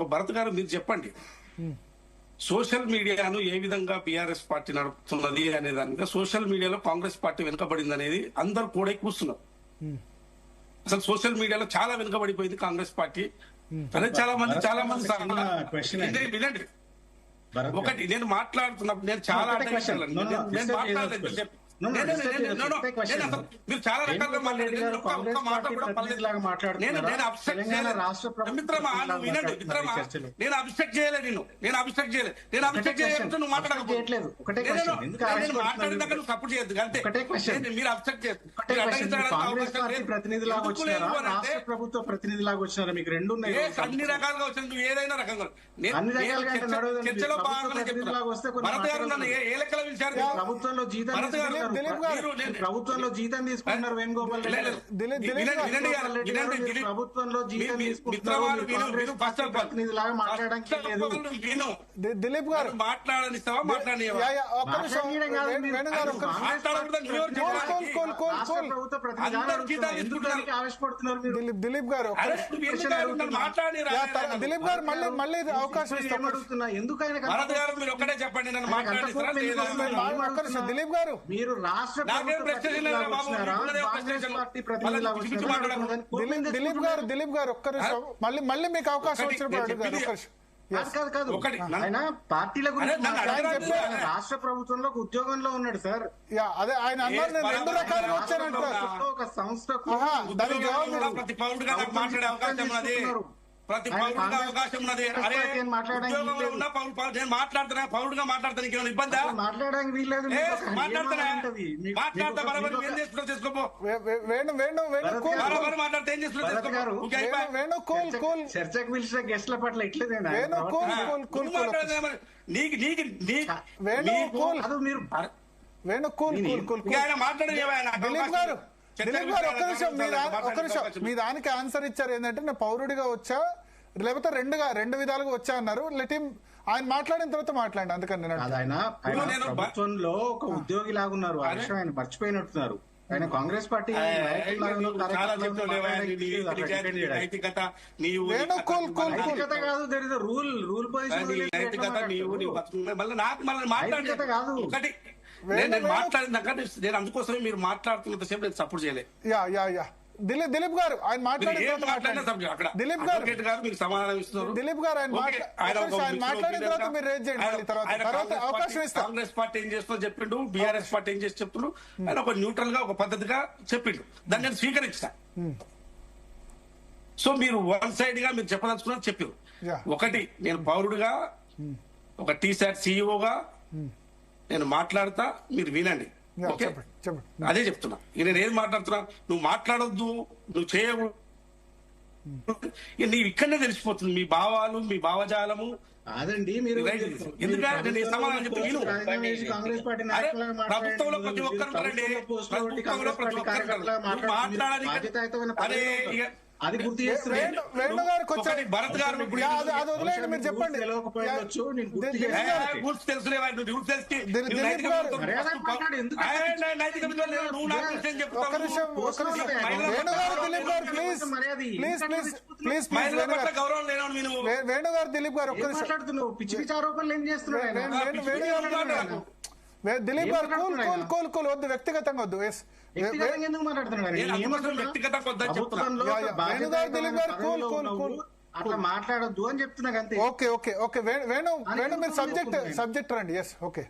ఒక భరత్ గారు మీరు చెప్పండి, సోషల్ మీడియాను ఏ విధంగా బీఆర్ఎస్ పార్టీ నడుపుతున్నది అనే దాని మీద సోషల్ మీడియాలో కాంగ్రెస్ పార్టీ వెనుకబడింది అనేది అందరూ కూడా కూస్తున్నారు. అసలు సోషల్ మీడియాలో చాలా వెనుకబడిపోయింది కాంగ్రెస్ పార్టీ అనేది చాలా మంది వినండి. ఒకటి నేను మాట్లాడుతున్నప్పుడు నేను చాలా మీరు చాలా రకాలుగా మాట్లాడారు. ఒక్క మాట కూడా నేను అబ్స్ట్రక్ట్ చేయలేదు. నేను అబ్స్ట్రక్ట్ చేయలేదు. నువ్వు మాట్లాడలేదు. మాట్లాడినాక నువ్వు సపోర్ట్ చేయొద్దు అంతే. మీరు అబ్స్ట్రక్ట్ చేయొద్దు. ప్రభుత్వ ప్రతినిధిలాగా వచ్చినారా? మీకు రెండు ఉన్నాయి. అన్ని రకాలుగా వచ్చింది. నువ్వు ఏదైనా రకంగా చర్చలో భాగంగా ఏ లెక్కలో పిలిచారు? ప్రభుత్వంలో జీతం ప్రభుత్వంలో జీతం తీసుకుంటున్నారు వేణుగోపాల్ రెడ్డి. ప్రభుత్వంలో జీతం తీసుకుంటున్నారు. ప్రతినిధిలాగా మాట్లాడడానికి దిలీప్ గారు మాట్లాడనిస్తావా? ఆవేశపడుతున్నారు దిలీప్ గారు. దిలీప్ గారు మళ్ళీ అవకాశం ఇస్తాం. ఎందుకు మీరు ఒక్కటే చెప్పండి. నన్ను దిలీప్ గారు మీరు రాష్ట్ర దిలీప్ గారు ఒక్క నిమిషం మళ్ళీ మీకు అవకాశం వచ్చినప్పుడు ఆయన పార్టీల గురించి రాష్ట్ర ప్రస్తుతంలో ఉద్యోగంలో ఉన్నాడు సార్. అదే ఆయన అన్నారు రెండు రకాలుగా వచ్చానంటారు. ఒక సంస్థకు ప్రతి పౌరుడుగా మాట్లాడే అవకాశం ఉన్నది. ప్రతి పౌరుడుగా అవకాశం ఉన్నది. నేను మాట్లాడుతున్నా, పౌరుడుగా మాట్లాడుతాను. ఇంకేమైనా ఇబ్బందా? మాట్లాడడానికి వీల్లేదు. మాట్లాడతా బరాబర్ ఏం చేస్తున్నా చేసుకోపో. మాట్లాడితే ఏం చేస్తున్నా? చర్చకు పిలిచిన గెస్ట్ల పట్ల ఎట్లేదేనా? ఒక్క నిమిషం మీ దానికి ఆన్సర్ ఇచ్చారు ఏంటంటే నేను పౌరుడిగా వచ్చా లేకపోతే రెండు విధాలుగా వచ్చా అన్నారు. ఆయన మాట్లాడిన తర్వాత మాట్లాడండి. అందుకని నేను ప్రభుత్వంలో ఒక ఉద్యోగి లాగున్నారు. ఆ విషయం ఆయన మర్చిపోయినట్టున్నారు. ఆయన కాంగ్రెస్ పార్టీ రూల్ కాదు. ఒకటి నేను మాట్లాడినాక నేను అందుకోసమే మీరు మాట్లాడుతున్నంత సేపు నేను సపోర్ట్ చేయలేదు. దిలీప్ గారు ఆయన దిలీప్ గారు మీకు సమాధానం ఇస్తున్నారు. దిలీప్ గారు ఆయన మాట్లాడిన తర్వాత మీరు రేజ్ చేయండి. తర్వాత అవకాశం ఇస్తాం. కాంగ్రెస్ పార్టీ ఏం చేస్తుందో చెప్పిండు, బీఆర్ఎస్ పార్టీ ఏం చేసి చెప్తుండ్రు. ఆయన ఒక న్యూట్రల్ గా ఒక పద్ధతిగా చెప్పిండు. దాన్ని నేను స్వీకరించిన. సో మీరు వన్ సైడ్ గా మీరు చెప్పదలుచుకున్నారు చెప్పారు. ఒకటి నేను పౌరుడుగా ఒక టీసాట్ సిఇఓగా నేను మాట్లాడతా, మీరు వినండి. అదే చెప్తున్నా. నేను ఏది మాట్లాడుతున్నా, నువ్వు మాట్లాడొద్దు, నువ్వు చేయవు. నీవు ఇక్కడనే తెలిసిపోతుంది మీ భావాలు, మీ భావజాలము. అదండి మీరు ఎందుకంటే నేను సమాధానం చెప్తే విను. ప్రభుత్వంలో ప్రతి ఒక్కరు ఉంటారండి. అరే అది గుర్తు చేస్తున్నారు. భరత్ గారు మీరు చెప్పండి. వేణుగారు దిలీప్ గారు ఒక్క మాట్లాడుతున్నావు. పిచ్చి పిచ్చి ఆరోపణలు ఏం చేస్తున్నాడు దిలీప్ గారు? కోల్ వద్దు, వ్యక్తిగతంగా వద్దు. ఎందుకు మాట్లాడుతున్నాడు? అట్లా మాట్లాడొద్దు అని చెప్తున్నా అంతే. ఓకే వేణు మీరు సబ్జెక్ట్ రండి. ఓకే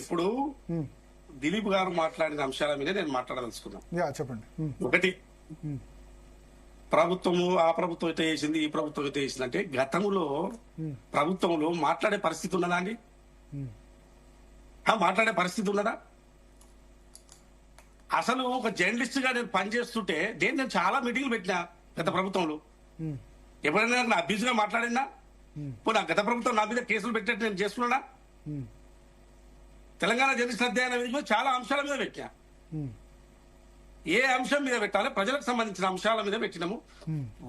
ఇప్పుడు దిలీప్ గారు మాట్లాడిన అంశాల మీద నేను మాట్లాడదలుచుకున్నాను. చెప్పండి. ఒకటి, ప్రభుత్వము ఆ ప్రభుత్వం అయితే చేసింది, ఈ ప్రభుత్వం అయితే చేసింది అంటే గతంలో ప్రభుత్వంలో మాట్లాడే పరిస్థితి ఉన్నదా అండి? మాట్లాడే పరిస్థితి ఉన్నదా? అసలు ఒక జర్నలిస్ట్ గా నేను పనిచేస్తుంటే నేను చాలా మీటింగ్లు పెట్టినా గత ప్రభుత్వంలో. ఎప్పుడైనా నా అబ్యూజ్ గా మాట్లాడినా? నా గత ప్రభుత్వం నా మీద కేసులు పెట్టినట్టు నేను చేస్తున్నానా? తెలంగాణ జర్నలిస్ట్ అధ్యయన వేదిక చాలా అంశాల మీద పెట్టినా. ఏ అంశం మీద పెట్టాలి? ప్రజలకు సంబంధించిన అంశాల మీద పెట్టినాము.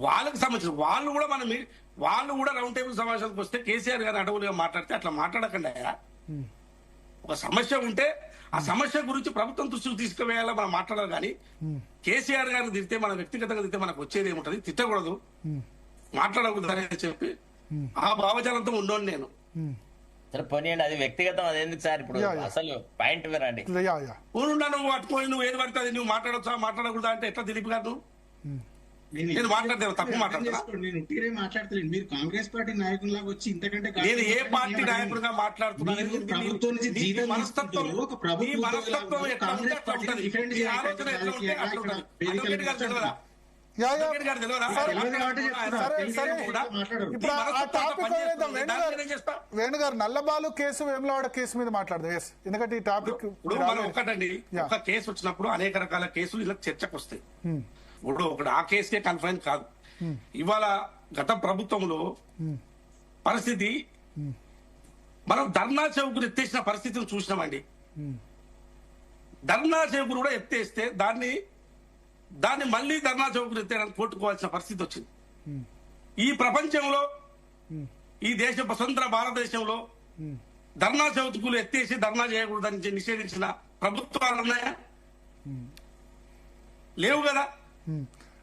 వాళ్ళకి సంబంధించిన వాళ్ళు కూడా రౌండ్ టేబుల్ సమావేశాలకు వస్తే కేసీఆర్ గారు అడవులుగా మాట్లాడితే అట్లా మాట్లాడకుండా ఒక సమస్య ఉంటే ఆ సమస్య గురించి ప్రభుత్వం దృష్టికి తీసుకువేయాలా మనం మాట్లాడాలి. కానీ కేసీఆర్ గారిని తిడితే, మన వ్యక్తిగతంగా తిడితే మనకు వచ్చేది ఏముంటది? తిట్టకూడదు. మాట్లాడకూడదని చెప్పి ఆ భావజాలంతో ఉండోను నేను. సరే పోనీయండి, అది వ్యక్తిగతం, అది ఎందుకు సార్ ఇప్పుడు అసలు పాయింట్ వినండి. నువ్వు పట్టుకొని నువ్వు ఏది పడితే అది నువ్వు మాట్లాడొచ్చా మాట్లాడకూడదా అంటే ఎట్లా దిలీప్ గారు? నేను మాట్లాడతాను, తప్పు మాట్లాడతాను. నేను ఉట్టిరే మాట్లాడతలేను. మీరు కాంగ్రెస్ పార్టీ నాయకులాగా వచ్చి ఇంతకంటే నేను ఏ పార్టీ నాయకుడిగా మాట్లాడుతున్నాను? ప్రభుత్వం నుంచి జీతం మనస్తత్వం ఒక ప్రభుత్వం ఎట్లా ఉంటే అట్లా ఉంటది. ఈ ఆలోచన ఎట్లా ఉంటే అట్లా ఉంటది. అడ్వకేట్ గారు తెలియదా? అడ్వకేట్ గారు తెలియదా? ఇప్పుడు ఆ టాపిక్ వేణుగారు నల్లబాలు కేసు, వేములవాడ కేసు మీద మాట్లాడదాం. ఎందుకంటే ఈ టాపిక్ మనం ఒకటండి, ఒక కేసు వచ్చినప్పుడు అనేక రకాల కేసులు ఇలా చర్చకు వస్తాయి. ఇప్పుడు ఒకటి ఆ కేసుకే కన్ఫైన్ కాదు. ఇవాళ గత ప్రభుత్వంలో పరిస్థితి మనం ధర్నా చౌకులు ఎత్తేసిన పరిస్థితిని చూసినామండి. ధర్నా చౌకులు కూడా ఎత్తేస్తే దాన్ని మళ్ళీ ధర్నా చౌకులు ఎత్తేయడానికి కొట్టుకోవాల్సిన పరిస్థితి వచ్చింది. ఈ ప్రపంచంలో, ఈ స్వతంత్ర భారతదేశంలో ధర్నా చౌకులు ఎత్తేసి ధర్నా చేయకూడదని నిషేధించిన ప్రభుత్వాలు ఉన్నాయా? లేవు కదా.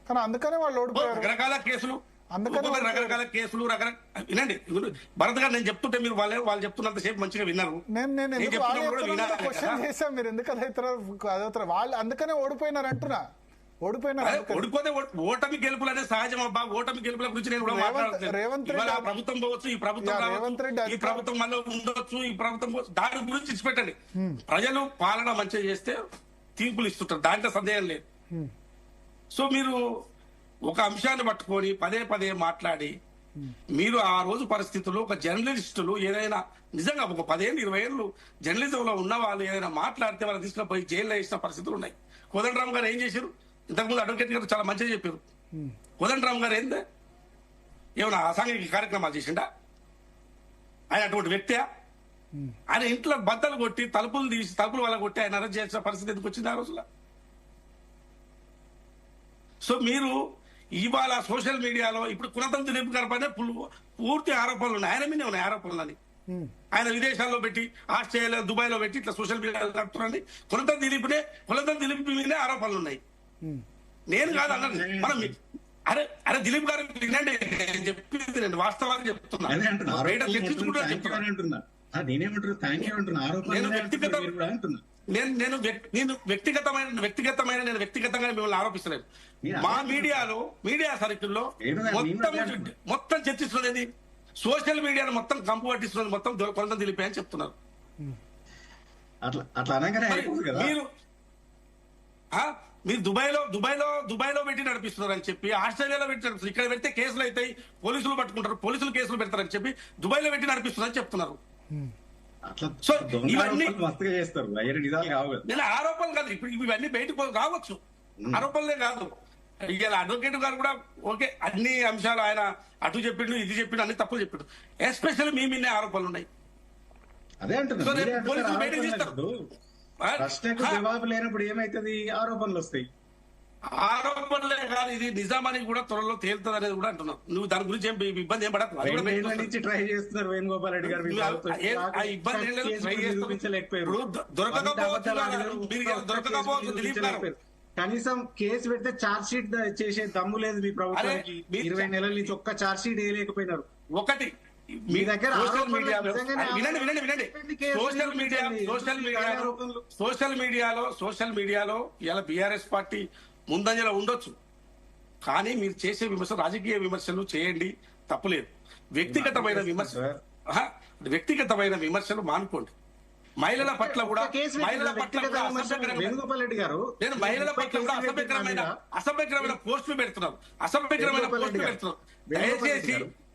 కానీ అందుకనే వాళ్ళు ఓడిపోయారు. రకరకాల కేసులు, రకరకాల కేసులు వినండి భరత్ గారు, నేను చెప్తుంటే మీరు వాళ్ళు చెప్తున్నంత సేపు మంచిగా విన్నారు. క్వశ్చన్ చేశాం, మీరు ఎందుకు అదవుతారు? వాళ్ళు అందుకనే ఓడిపోయినారు అంటున్నా. ఓడిపోతే ఓటమి గెలుపులు అనేది సహజం అబ్బా. ఓటమి గెలుపుల గురించి నేను కూడా మాట్లాడుతున్నాను. రేవంత్ రెడ్డి ప్రభుత్వం పోవచ్చు, ఈ ప్రభుత్వం మళ్ళీ ఉండొచ్చు, ఈ ప్రభుత్వం దాని గురించి ఇచ్చిపెట్టండి. ప్రజలు పాలన మంచిగా చేస్తే తీర్పులు ఇస్తుంటారు, దాంట్లో సందేహం లేదు. సో మీరు ఒక అంశాన్ని పట్టుకొని పదే పదే మాట్లాడి, మీరు ఆ రోజు పరిస్థితుల్లో ఒక జర్నలిస్టులు ఏదైనా నిజంగా ఒక 10 ఏళ్ళు 20 ఏళ్ళు జర్నలిజంలో ఉన్న వాళ్ళు ఏదైనా మాట్లాడితే వాళ్ళు తీసుకుపోయి జైల్లో వేసిన పరిస్థితులు ఉన్నాయి. కోదండరామ్ గారు ఏం చేశారు? ఇంతకుముందు అడ్వకేట్ గారు చాలా మంచిగా చెప్పారు. కోదండరామ్ గారు ఏందే ఏమైనా అసాంఘిక కార్యక్రమాలు చేసిండా? ఆయన అటువంటి వ్యక్తియా? ఆయన ఇంట్లో బద్దలు కొట్టి తలుపులు వల్ల కొట్టి ఆయన అరెస్ట్ చేసిన పరిస్థితి ఎందుకు వచ్చింది ఆ రోజుల్లో? సో మీరు ఇవాళ సోషల్ మీడియాలో ఇప్పుడు కునతం దిలీప్ గారి పైన పూర్తి ఆరోపణలు ఉన్నాయి. ఆయన మీద ఉన్నాయి ఆరోపణలని. ఆయన విదేశాల్లో పెట్టి, ఆస్ట్రేలియా, దుబాయ్ లో పెట్టి ఇట్లా సోషల్ మీడియాలో నడుపుతున్నారని కునతం దిలీప్ మీదే ఆరోపణలు ఉన్నాయి. నేను కాదు అన్నది. మనం అరే దిలీప్ గారు వినండి, నేను చెప్పింది నేను వాస్తవాన్ని చెప్తున్నా. నేను వ్యక్తిగతంగా మిమ్మల్ని ఆరోపిస్తలేదు. మా మీడియా సర్కిల్లో మొత్తం చర్చిస్తున్నది సోషల్ మీడియాను మొత్తం కంపు పట్టిస్తున్నది మొత్తం కొంత దిలిపే అని చెప్తున్నారు. మీరు దుబాయ్ లో పెట్టి నడిపిస్తున్నారు అని చెప్పి, ఆస్ట్రేలియాలో పెట్టి నడిపిస్తున్నారు. ఇక్కడ పెడితే కేసులు అవుతాయి, పోలీసులు పట్టుకుంటారు, పోలీసులు కేసులు పెడతారని చెప్పి దుబాయ్ లో పెట్టి నడిపిస్తున్నారని చెప్తున్నారు. సో ఇవన్నీ నేను ఆరోపణలు కాదు, ఇప్పుడు ఇవన్నీ బయటకు రావచ్చు, ఆరోపణలే కాదు. ఇవాళ అడ్వకేట్ గారు కూడా ఓకే అన్ని అంశాలు ఆయన అటు చెప్పిండు, ఇది చెప్పిండు, అన్ని తప్పులు చెప్పిండు. ఎస్పెషల్లీ మీ మీదే ఆరోపణలు ఉన్నాయి. అదే జవాబు లేనప్పుడు ఏమైతుంది? ఆరోపణలు వస్తాయి. ఆరోపణలే కాదు, ఇది నిజామని కూడా త్వరలో తేలుతుంది అనేది కూడా అంటున్నావు. నువ్వు దాని గురించి ఇబ్బంది ఏం పడదు. ట్రై చేస్తున్నారు వేణుగోపాల్ రెడ్డి గారు. దొరకకపోవచ్చు. కనీసం కేసు పెడితే ఛార్జ్ షీట్ చేసే దమ్ము లేదు మీ ప్రభుత్వానికి. 20 నెలల నుంచి ఒక్క ఛార్జ్ షీట్ వేయలేకపోయినారు. ఒకటి మీ దగ్గర సోషల్ మీడియాలో ఇలా బీఆర్ఎస్ పార్టీ ముందంజలో ఉండొచ్చు, కానీ మీరు చేసే విమర్శ రాజకీయ విమర్శలు చేయండి, తప్పులేదు. వ్యక్తిగతమైన విమర్శలు మానుకోండి. మహిళల పట్ల కూడా అసభ్యకరమైన పోస్టులు పెడుతున్నారు.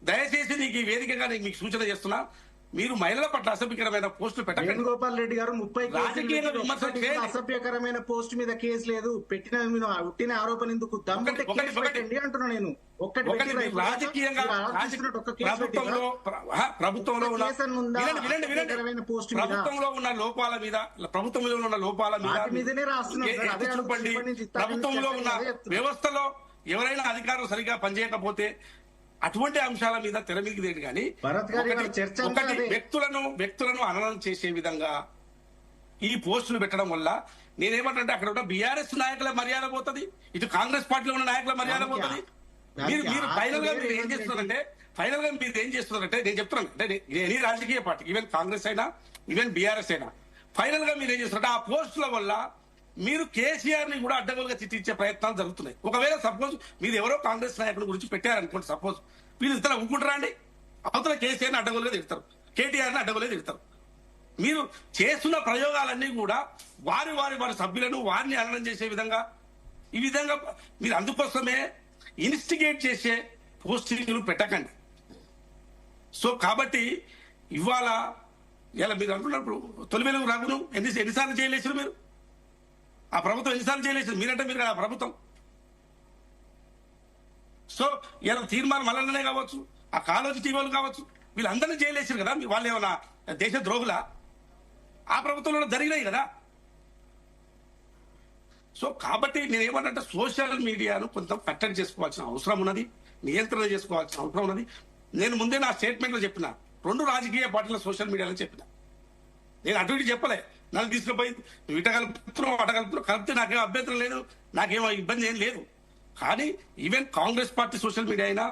దయచేసి నీకు ఈ వేదికగా మీకు సూచన చేస్తున్నా, మీరు మహిళల పట్ల అసభ్యకరమైన పోస్టులు పెట్టండి. వేణుగోపాల్ రెడ్డి గారు 30 అసభ్యకరమైన పోస్ట్ మీద కేసు లేదు, పెట్టిన ఉట్టిన ఆరోపణ ఎందుకు? పెట్టండి అంటున్నా నేను. ప్రభుత్వంలో ఉన్న లోపాల మీద చెప్పండి. ప్రభుత్వంలో ఉన్న వ్యవస్థలో ఎవరైనా అధికారులు సరిగా పనిచేయకపోతే అటువంటి అంశాల మీద తెర మీదకి తేడు. కానీ వ్యక్తులను అననం చేసే విధంగా ఈ పోస్టులు పెట్టడం వల్ల నేనేమంటే అక్కడ ఉన్న బీఆర్ఎస్ నాయకుల మర్యాద పోతుంది, ఇటు కాంగ్రెస్ పార్టీలో ఉన్న నాయకుల మర్యాద పోతుంది. మీరు ఫైనల్ గా మీరు ఏం చేస్తున్నారంటే నేను చెప్తున్నాను అంటే ఎనీ రాజకీయ పార్టీ ఈవెన్ కాంగ్రెస్ అయినా ఈవెన్ బీఆర్ఎస్ అయినా ఫైనల్ గా మీరు ఏం చేస్తున్నారంటే ఆ పోస్టుల వల్ల మీరు కేసీఆర్ ని కూడా అడ్డగోలుగా చిట్టించే ప్రయత్నాలు జరుగుతున్నాయి. ఒకవేళ సపోజ్ మీరు ఎవరో కాంగ్రెస్ నాయకుడి గురించి పెట్టారనుకోండి, సపోజ్ మీరు ఇద్దరు ఊరుకుంటారా అండి? అవతల కేసీఆర్ ని అడ్డగోలుగా తిడతారు, కేటీఆర్ ని అడ్డగోలుగా తిడతారు. మీరు చేస్తున్న ప్రయోగాలన్నీ కూడా వారి సభ్యులను వారిని హననం చేసే విధంగా ఈ విధంగా మీరు అందుకోసమే ఇన్స్టిగేట్ చేసే పోస్టింగ్లు పెట్టకండి. సో కాబట్టి ఇవాళ ఇలా మీరు అంటున్నప్పుడు తొలి వెలుగు రఘును ఎన్నిసార్లు చేయలేసారు మీరు? ఆ ప్రభుత్వం ఎన్నిసార్లు చేయలేసారు? మీరంటే మీరు కదా ఆ ప్రభుత్వం. సో ఇలా తీర్మానం మల్లనే కావచ్చు, ఆ కాలేజీ టీవోలు కావచ్చు, వీళ్ళందరినీ చేయలేసారు కదా. వాళ్ళు ఏమన్నా దేశ ద్రోహులా? ఆ ప్రభుత్వంలో జరిగినాయి కదా. సో కాబట్టి నేనేమంటే సోషల్ మీడియాను కొంత కట్టడి చేసుకోవాల్సిన అవసరం ఉన్నది, నియంత్రణ చేసుకోవాల్సిన అవసరం ఉన్నది. నేను ముందే నా స్టేట్మెంట్ లో చెప్పిన 2 రాజకీయ పార్టీల సోషల్ మీడియాలో చెప్పిన, నేను అటు ఇటు చెప్పలే. నన్ను తీసుకుపోయి ఇట కలుపుతున్నాం అట కలుపుతున్నాం, కలిపితే నాకేం అభ్యంతరం లేదు, నాకేమో ఇబ్బంది ఏం లేదు. కానీ even Congress party social media అయినా